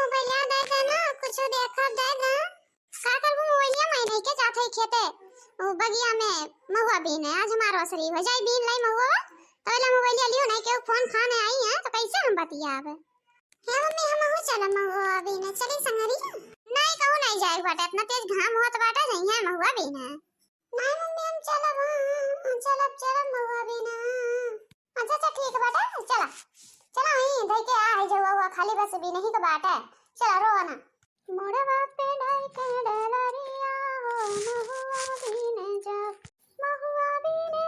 Mobile याद आए थे ना कुछ देखा दे ना का कर वो मोबाइल में नहीं के जाथे खेते ओ बगिया में महुआ बीन है आज हमारा असरी हो जाए बीन लाई महुआ तो वाला मोबाइल लियो नहीं के फोन खाने आई है तो कैसे हम बतियाब हे मम्मी हम हो चला महुआ बीन चली संगरी नहीं कहू नहीं जाए बाटे इतना तेज घाम होत बाटे नहीं है महुआ बीन नहीं मम्मी हम चलब महुआ बीन अच्छा ठीक बाटे चला चला ही धई के आ है जो खाली बस भी नहीं तो बाटे चला रो ना मोड़वा पे ढाई के डलरिया हो महुआ बीने जब महुआ बीने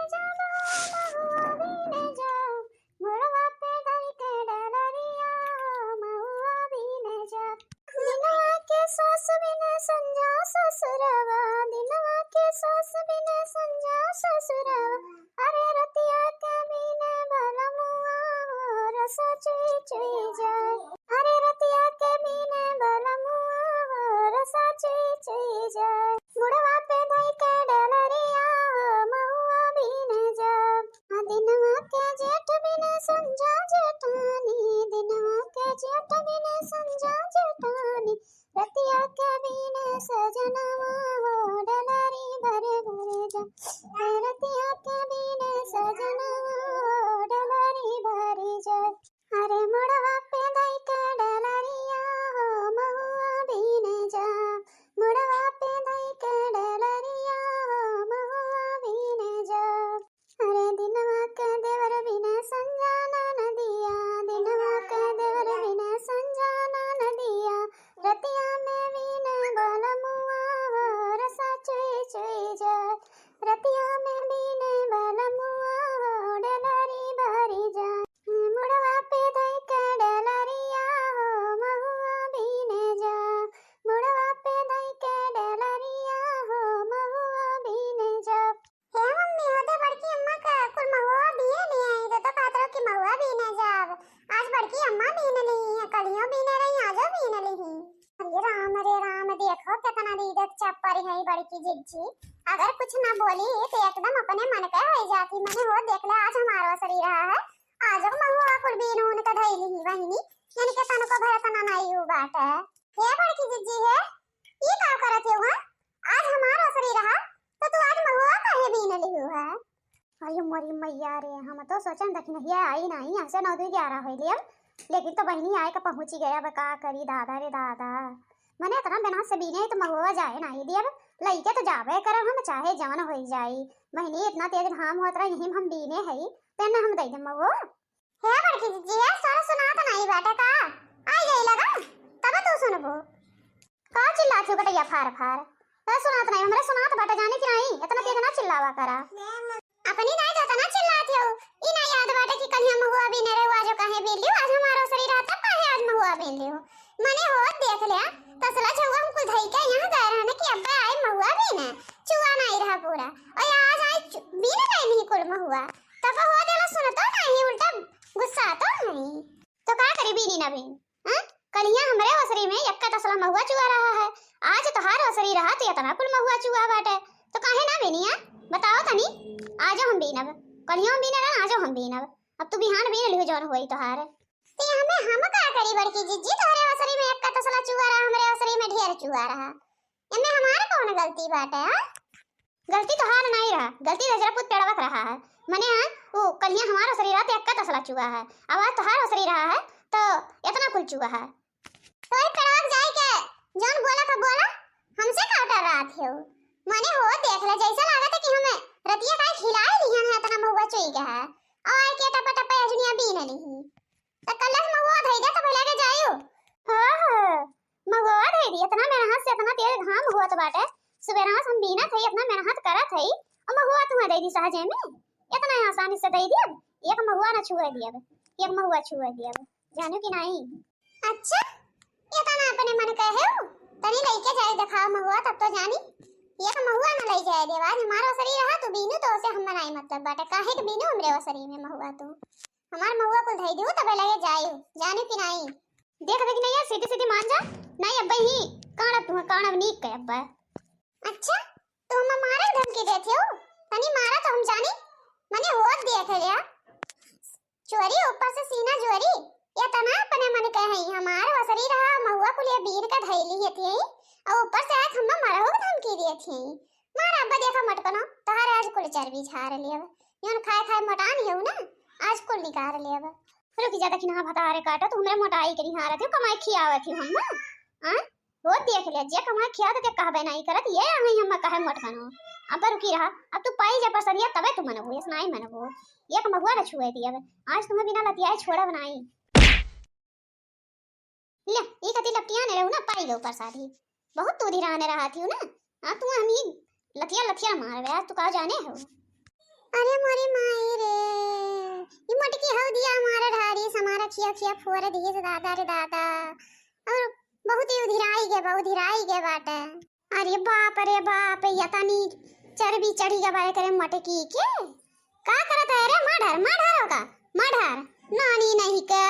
जब मोड़वा पे ढाई के डलरिया हो महुआ बीने जब दिनवा के सास बिना संजा ससुरवा दिनवा के सास बिना संजा ससुरवा अरे रतिया के बिना बलमुआ रसा चुई चुई जाए अरे रतिया के बिना बलमुआ रसा चुई चुई जाए मुड़वा पे धई के डलरिया महुआ बीने जब दिनवा के जेठ बिना संजा जेठानी दिनवा के जेठ बिना संजा जेठानी रतिया के बिना सजनवा हो डलरी भरे भरे जा रतिया के बिना सजनवा हो डलरी भरे जा अरे मुड़वा पे धई के डलरिया हो महुआ बीने जा मुड़वा पे धई के डलरिया हो महुआ बीने जा अरे दिनवा के देवर बिना संजाना नदिया दिनवा के देवर बिना संजाना नदिया रतिया में बिना बलमुआ हो रसा चुई चुई जा रतिया में बिना बलमुआ हो डलरी भरी जा मुड़वा पे धई के डलरिया हो महुआ बीने जा मुड़वा पे धई के डलरिया हो महुआ बीने जा हे मम्मी ओदे बड़की अम्मा का कुल महुआ बीए ले आई तो कातरो की महुआ बीने जाब आज बड़की अम्मा बीने ली है कलियों बीने रही आजो बीने ली अरे राम देखो कितना दीदक चप्परी है बड़की जिज्जी अगर कुछ ना बोली तो एकदम अपने मन का हो जाती मैंने वो देख ले आज हमारा असरी रहा है आज महुआ कुल बीन उनका धैली ही वहिनी यानी के तन को भरत ना नहीं यू बाट है ये बड़की जिज्जी है ये का करत हो आज हमारा असरी रहा तो तू आज महुआ काहे बीन लियो है अयो मोरी मैया रे हम तो सोचन देखी नहीं आई नहीं ऐसे 9-11 हो लिया लेकिन तो बहनी आए का पहुंची गया अब का करी दादा रे दादा मने इतना बिना से बीने तो महुआ जाए नहीं दिया लइके तो जावे कर हम चाहे जान हो जाई महीने इतना तेज घाम होत रहा यही हम बीने है तेना हम दे दे महुआ हे बड़की जी है सारा सुना तो नहीं बाटे का आई गई लगा तब तू सुनबो का चिल्लाती बटैया फार फार तो सुनात नहीं हमरे सुनात बाटे जाने की नहीं इतना तेज ना चिल्लावा करा अपनी नहीं तो ना चिल्लाती हो ई ना याद बाटे कि कल हम महुआ बीने रे आज काहे बीलियो आज हमारो शरीर आता काहे आज महुआ बीन लियो मने हो देख लिया तसला छुआ हम कुल धई के यहां गए रहने कि अब्बे आई महुआ बीने चुआ नहीं रहा पूरा और आज आई बीने नहीं कुल महुआ तब हो देला सुनतो नहीं उल्टा गुस्सा तो नहीं तो का करी बीनी ना बीन हां कलिया हमरे वसरी में यक्का तसला महुआ चुआ रहा है आज तो हार वसरी रहा तो इतना कुल महुआ चुआ बाटे तो काहे ना बीनिया बताओ तनी आजो हम बीनब कलिया हम बीने रहा आजो हम बीनब अब तू बिहान बीन लियो जौन होई तो हार ते हमें हम का करी बड़की जिज्जी तोरे वसरी में यक्का तसला चुआ रहा हमरे वसरी में ढेर चुआ रहा इनमें हमारे कौन गलती बाटे हां गलती तो हार नहीं रहा गलती तो जरा पुत पेड़वक रहा है मने हां वो कलिया हमारा शरीर रात यक्का तसला चुआ है आवाज तो हार शरीर रहा है तो इतना कुल चुआ है तो एक पेड़वक जाए के जौन बोला का बोला हमसे का डर रहा थे मने हो देख ले जैसा लागत है कि हमें रतिया का खिलाए लिहन है इतना महुआ चुई गया है और के टप टप अजनिया बीन नहीं तो कल महुआ धई दे तो भला के जायो हां महुआ धई दी इतना मेहनत से इतना तेज घाम हुआ तो बाटे सुबह हम बीना थे इतना मेहनत करा थे और महुआ तू दे दी सहजे में इतना आसानी से दे दिया एक महुआ ना छुआ दिया एक महुआ छुआ दिया जानो कि नहीं अच्छा इतना अपने मन कहे हो तनी लेके जाए दिखाओ महुआ तब तो जानी एक महुआ ना ले जाए देवाज हमारा शरीर रहा तो बीनू तो उसे हम नहीं मतलब बाटे काहे के बीनू हमरे शरीर में महुआ तो हमार महुआ को धई दियो तब लगे जायो जाने कि नहीं देख देख नहीं यार सीधी सीधी मान जा नहीं अब्बा ही काणब नीक के अब्बा अच्छा तो हम मारे धमकी देते हो तनी मारा तो हम जानी मने होत देख लिया चोरी ऊपर से सीना चोरी या तना अपने मन कहे हमार वसरी रहा महुआ ली थी और ऊपर से आज हम मारा हो धमकी दिए थी। मारा अब्बा देखा मटकनो तहारे आज कुल चर्बी झाड़ लिया योन खाए खाए मोटान है ना आज कुल निकाल लिया। रुक जा देखिन हां भतारे काटा तो हमरे मोटाई करी हारा थे कमाई खियावे थी हम हां वो देख ले जे कमाई खिया तो कहबे नहीं करत ये हई हम कहे मटकनो। अब रुकी रहा अब तू पाई जा पसरिया तबे तू मनबो यस नहीं मनबो एक महुआ न छुए दी अब आज तुम्हें बिना लतियाए छोड़ा बनाई ले ई कति लपटियां ने रहू ना पाई लो प्रसादी बहुत तू धीराने रहा थी ना हां तू हम लतिया मार वे आज तू का जाने हो। अरे मोरी माई रे ई मटकी हव दिया हमारे ढारी समारा खिया फोरे दिए से दादा रे दादा और बहुत ही उधिराई के बाटे। अरे बाप यतनी चर्बी चढ़ी के बारे करे मटकी के का करत है रे माढ़र होगा माढ़र नानी नहीं के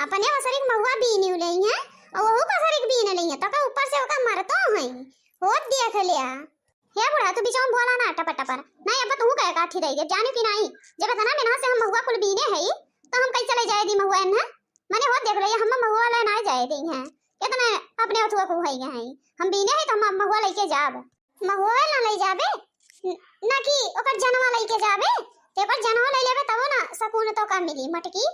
अपने वसरिक महुआ बीनी लई है और वो वसरिक बीन लई है तो का ऊपर से ओका मरतो है होत देख लिया। हे बुढ़ा तू बिचाऊ बोला ना टपर नहीं अब तू कहे काठी रही है जाने की नहीं जब तना मेना से हम महुआ कुल बीने है तो हम कई चले जाए दी महुआ न माने होत देख लिया हम महुआ ले ना जाए दी है कितना अपने अथुआ को होई है हम बीने है तो हम महुआ लेके जाब महुआ ना ले जाबे ना कि ओकर जनवा लेके जाबे ते पर जनवा ले लेबे तब ना सकून तो का मिली मटकी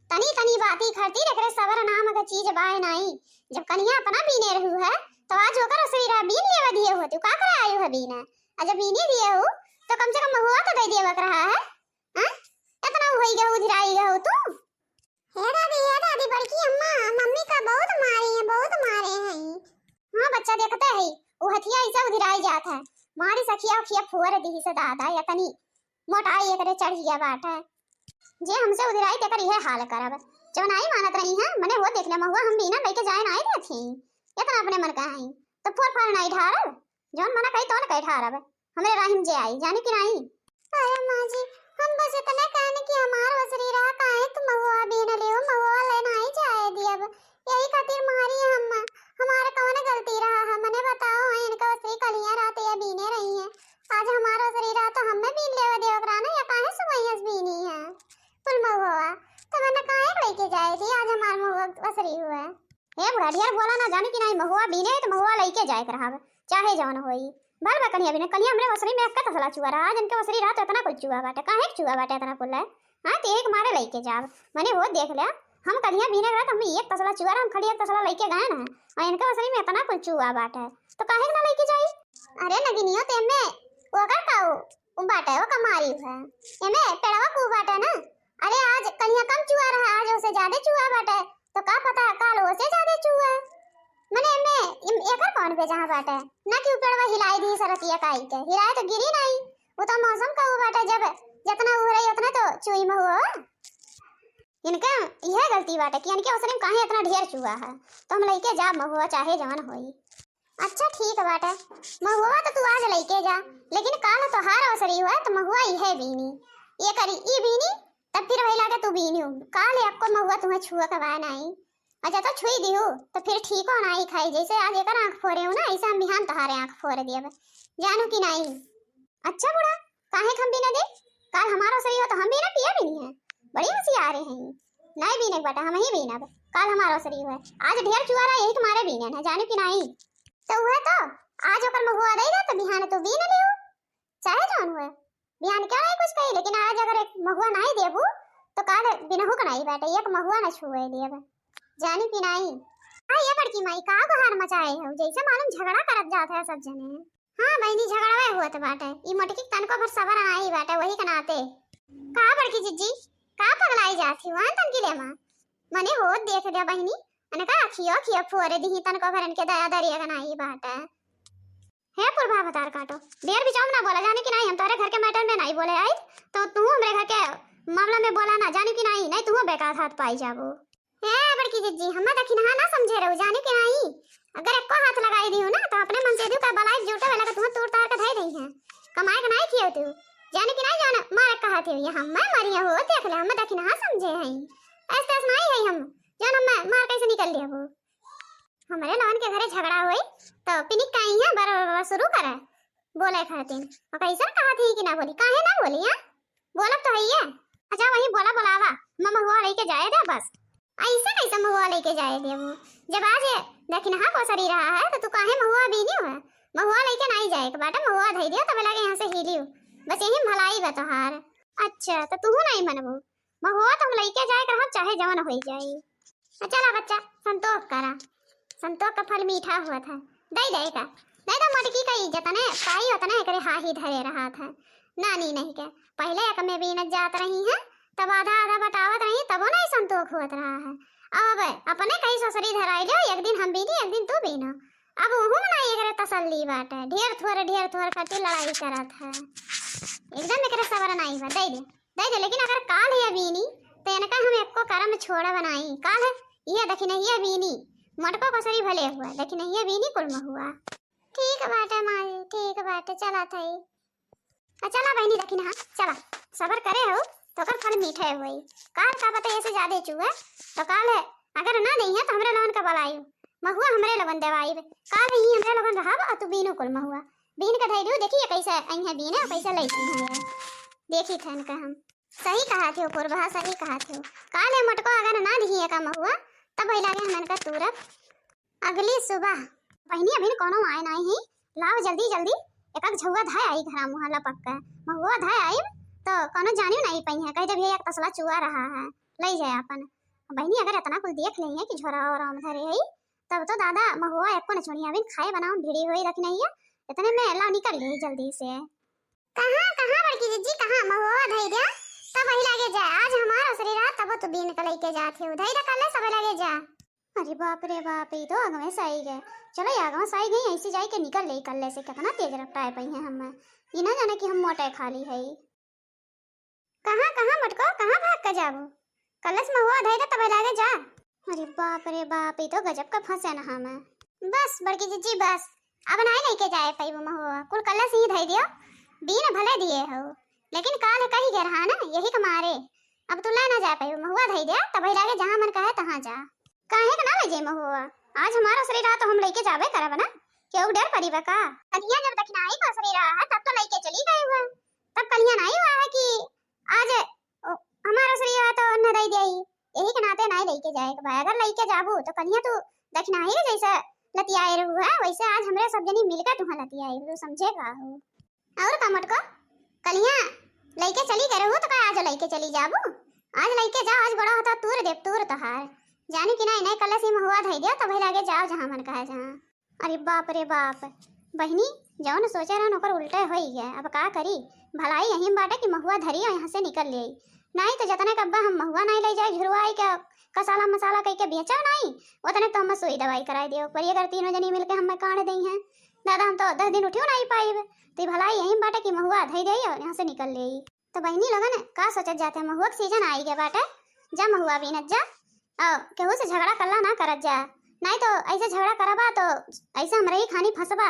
तनी बाती खरती रखरे सबर नाम का चीज बाय नहीं जब कनिया अपना बीने रहू है तो आज होकर सवीरा बीन लेवा दिए हो तू का करे आयु है बीना आज बीने दिए हो तो कम से कम महुआ तो दे दिए रहा है हां इतना होई गया उधिराई गया हो तू। हे दादी बड़की अम्मा मम्मी का बहुत मारे हैं हां बच्चा देखता है वो हथिया ऐसा उधिराई जाता है मारी सखिया खिया फुवर दी से दादा या तनी मोटाई करे चढ़ गया बाट है जे हमसे उधिराई ते कर यह हाल करब जब नहीं मानत रही है मने वो देख ले महुआ हम बिना लेके जाए नहीं रही थी इतना अपने मन का है तो फोर नहीं ढार जौन मना कही तो न कही ढारब हमरे राहिम जे आई जाने की नहीं। अरे मां जी हम बस इतना कहने कि हमार वसरी रहा काहे तुम महुआ बिना लेओ महुआ ले नहीं जाए दी अब यही खातिर मारी हम हमारे कौन गलती रहा है मने बताओ इनका वसरी कलियां रात या बीने रही है आज हमारा वसरी रहा तो हमें बीन लेवा देव कराना या काहे सुबह बीनी है कुल महुआ तो मैंने काहे लेके जाए थी आज हमार महुआ वसरी हुआ है। हे बुढ़िया बोला ना जाने की नहीं महुआ बीने तो महुआ लेके जाए रहा चाहे जवन होई भर बा कनिया बिना कनिया हमरे वसरी में का तसला चुआ रहा जिनके वसरी रहा तो इतना कुछ चुआ बाटे काहे चुआ बाटे इतना कुल है हां ते एक मारे लेके जाब माने वो देख ले हम कनिया बीने रहा तो हम एक तसला चुआ रहा हम खड़ी एक तसला लेके गए ना और इनके वसरी में इतना कुछ चुआ बाटे तो काहे ना लेके जाई। अरे नगिनियो ते में वो कर काऊ उ बाटे वो कमारी है एमे पेड़वा को बाटे ना अरे आज कनिया कम चुआ रहा आज उससे ज्यादा चुआ बाटे तो का पता काल उससे ज्यादा चुआ मने में एकर कौन पे जहां बाटे ना कि पेड़वा हिलाई दी सरतिया काई के हिलाए तो गिरी नहीं वो तो मौसम का वो बाटे जब जितना हो रही उतना तो चुई में हुआ इनका यह गलती बाटे कि इनके उसने काहे इतना ढेर चुआ है तो हम लेके जा महुआ चाहे जवान होई। अच्छा ठीक है बाटे महुआ तो तू आज लेके जा लेकिन काल तो हार अवसरी हुआ तो महुआ ही है बीनी ये करी ई बीनी तब फिर वही लागे तू बीनी काल आपको महुआ तुम्हें छुआ कवा नहीं अच्छा तो छुई दियो तो फिर ठीक हो नहीं खाई जैसे आज एकर आंख फोरे हो ना ऐसा हम बिहान तहारे आंख फोरे दिए जानू की नहीं। अच्छा बुढ़ा काहे हम भी ना दे काल हमारा सही हो तो हम भी ना पिया भी नहीं है बड़ी होशियार हैं नहीं बीने बेटा हम ही बीना काल हमारा सही हुआ आज ढेर चुआरा यही तुम्हारे बीने है जानू की नहीं तो हुआ तो आज ओकर महुआ देगा तो बिहान तो बीन लियो चाहे जान हुआ बिहान क्या नहीं कुछ कही लेकिन आज अगर एक महुआ नहीं देबू तो काल बिना हुक नहीं बेटा एक महुआ ना छुए दिए जानी की नहीं। हां ये बड़की माई का बहार मचाए हो जैसे मालूम झगड़ा करत जात है सब जने हां बहनी झगड़ावे होत बाटे ई मटकी तन को भर सबर आई बाटे वही कनाते का बड़की जिज्जी का पगलाई जाती वां तन की ले मां मने होत देख दे बहनी अनका खियो फोरे दी तन को भरन के दया दरिया कनाई बाटे है पुरभा बतार काटो देर बिचाऊ ना बोला जाने की नहीं हम तारे घर के मैटर में नहीं बोले आई तो तू हमरे घर के मामला में बोला ना जाने की नहीं नहीं तू बेकार हाथ पाई जाबो है बड़की जिज्जी हम दखिन हां ना समझे रहो जाने के नहीं अगर एक को हाथ लगाई दी हो ना तो अपने मन से दू का बलाई जूटे वाला का तुम तोड़ तार का धई रही है कमाए का नहीं कियो तू जाने की नहीं जाना मार कहा थे ये हम मैं मरिया हो देख ले हम दखिन हां समझे हैं ऐसे नहीं है हम जान मैं मार कैसे निकल लिया वो हमारे लोगन के घरे झगड़ा हुई तो पिनिक काई है बर शुरू करे बोले खातिर और कैसे कहा थी कि ना बोली काहे ना बोली हां बोलब तो है ये अच्छा वही बोला बोलावा मम्मा हुआ लेके जाए थे बस ऐसे कैसे महुआ लेके जाए देबू? जब आज दखिनहा कोसरी रहा है तो तू काहे महुआ बीनी हुआ? महुआ लेके नहीं जाए के बाटा, महुआ धई दियो तब लगे यहाँ से हिलियो, बस यही भलाई बा तोहार। अच्छा तो तू नहीं मनबू? महुआ तो हम लेके जाए करब चाहे जवन होई जाई। चला बच्चा संतोष करा, संतोष का फल मीठा हुआ था, दई दे का नहीं तो मटकी का इज्जत ने पाई होता ना करे हा ही धरे रहा था। नानी नहीं के पहले एक में बीनत जात रही है तब आधा आधा बतावत रही तब नहीं संतोष हुआ रहा है। अब अपने कहीं ससुरी धराई लो, एक दिन हम बीनी एक दिन तू बीना, अब वो नहीं एकरे तसल्ली बाटे, ढेर थोर खातिर लड़ाई करत है, एकदम एकरे सबर नहीं बा। दे दे लेकिन अगर काल है बीनी तो इनका हम एको करम छोड़ा बनाई, काल है ये देखी नहीं है बीनी मटको कसरी भले हुआ लेकिन ये बीनी कुल हुआ। ठीक बाटे माई, ठीक बाटे, चला थई चला बहनी देखी ना, चला सबर करे हो तो कर फल मीठे हुई। काल का पता ऐसे ज्यादा चुआ तो काल है अगर ना नहीं है तो हमरे लोगन का बलाई महुआ हमरे लोगन देवाई, काल ही हमरे लोगन रहब और तू बीनो कुल महुआ बीन का धैर्य देखिए कैसे आई है बीने कैसे लईकी है, देखी थन का हम सही कहा थे पूर्वा, सही कहा थे। काल है मटको अगर ना दिए का महुआ तब वही लागे हमन का तुरंत अगली सुबह बहनी अभी कोनो आए नहीं ही, लाओ जल्दी जल्दी एक झुआ धाय आई घरा मुहा लपक के महुआ धाय आई तो कोनो जानियो नहीं पई है, कह जब ये एक तसला चुआ रहा है ले जाए अपन। बहनी अगर इतना कुछ देख ली है कि झोरा और आम धरे है तब तो दादा महुआ एको न छोड़ी, अभी खाए बनाओ भिड़ी हुई रख नहीं है, इतने में ला निकल गई जल्दी से। कहां कहां बड़की जीजी कहां महुआ धई दिया तब वही लागे जा, आज हमारा शरीर तब तो बीन के लेके जाथे उधर ही रख ले सब लागे जा। अरे बाप रे बाप, ये तो आगमे सही गए, चलो ये आगमे सही गई ऐसे जाए के निकल ले कल्ले से, कितना तेज रफ्तार पई है हम, ये ना जाने कि हम मोटे खाली है। कहां कहां मटको कहां भाग के जाबो, कल्लस में हुआ धैर्य तब लागे जा। अरे बाप रे बाप, ये तो गजब का फंसे ना हम। बस बड़की जीजी बस अब नहीं लेके जाए पाइबो महुआ, कुल कल्लस ही धई दियो, बीन भले दिए हो लेकिन काल कहीं गे रहा ना यही के मारे, अब तू ले ना जा पाइबो महुआ धई दे तब लागे जहां मन कहे तहां जा। काहे के ना ले जे महुआ, आज हमारा शरीर रहा तो हम लेके जावे करब ना, क्यों डर पड़ीबा का? कलिया जब तक नहीं का शरीर रहा है तब तो लेके चली गए हुआ, तब कलिया नहीं हुआ है कि आज हमारा शरीर रहा तो न दई देई, यही के नाते नहीं लेके जाए के भाई, अगर लेके जाबू तो कलिया तू देखना ही जैसे लतियाए रहू है वैसे आज हमरे सब जनी मिलकर तुहा लतियाए, तू समझेगा हो। और का मटको कलिया लेके चली गए रहू तो का आज लेके चली जाबू, आज लेके जा, आज बड़ा होता तूर देव तूर तोहार जानी कि नहीं कल से महुआ धई दिया तब लागे जाओ जहां मन कहे जहां। अरे बाप रे बाप, बहनी जौन सोचे रहन ओकर उल्टे हो ही गया, अब का करी, भलाई यही बाटे कि महुआ धरी और यहाँ से निकल ले, नहीं तो जतने कब्बा हम महुआ नहीं ले जाए झुरवाई के कसाला मसाला कह के बेचा नहीं उतने तो हम सुई दवाई कराई दियो, पर अगर तीनों जनी मिलके हम काट दई हैं दादा हम तो 10 दिन उठियो नहीं पाइब, तो भलाई यही बाटे कि महुआ धई दई और यहाँ से निकल ले। तो बहनी लोगन का सोचत जाते महुआ के सीजन आई गया बाटे, जा महुआ बीनत जा केहू से झगड़ा कल्ला ना करत जा, नहीं तो ऐसे झगड़ा करबा तो ऐसे हमरे ही खानी फंसबा,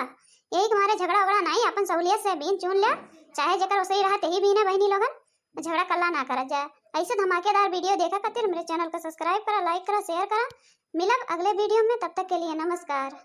यही तुम्हारे झगड़ा वगड़ा नहीं अपन सहूलियत से बीन चुन ले, चाहे जकर सही रहा ही बीने बहनी लोगन, झगड़ा कल्ला ना करत जा। ऐसे धमाकेदार वीडियो देखा खातिर मेरे चैनल को सब्सक्राइब करा, लाइक करा, शेयर करा, मिलब अगले वीडियो में, तब तक के लिए नमस्कार।